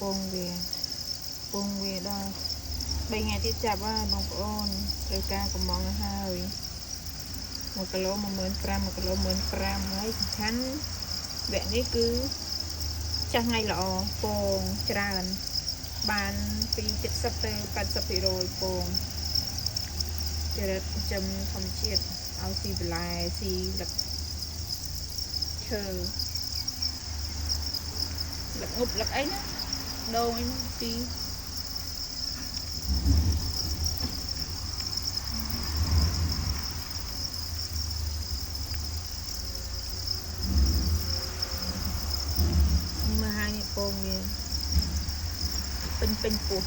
pung về đó bây ngày tiếp chạp á bông ôn rồi ca của mong hơi 1 គីឡូ 15000 1 គីឡូ 15000 ហើយសំខាន់វគ្គនេះគឺចាស់ថ្ងៃល្អពងច្រើនបានពី70ទៅ80% ពងចរិតចំធម្មជាតិឲ្យស៊ីបន្លែស៊ីលឹកឈើលឹកងប់លឹកអីណាដូងអីទីពងវាពេញពោះ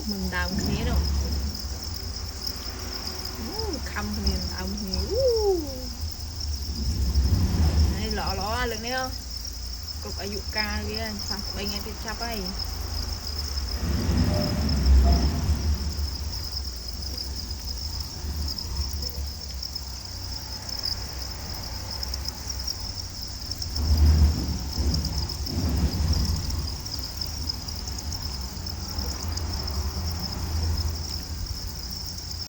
មិនដើមគ្នាđâuខំគ្នាដើមគ្នានេះល្អលើកនេះគ្រប់អាយុកាលវាសោះ3ថ្ងៃទៀតចាប់ហើយ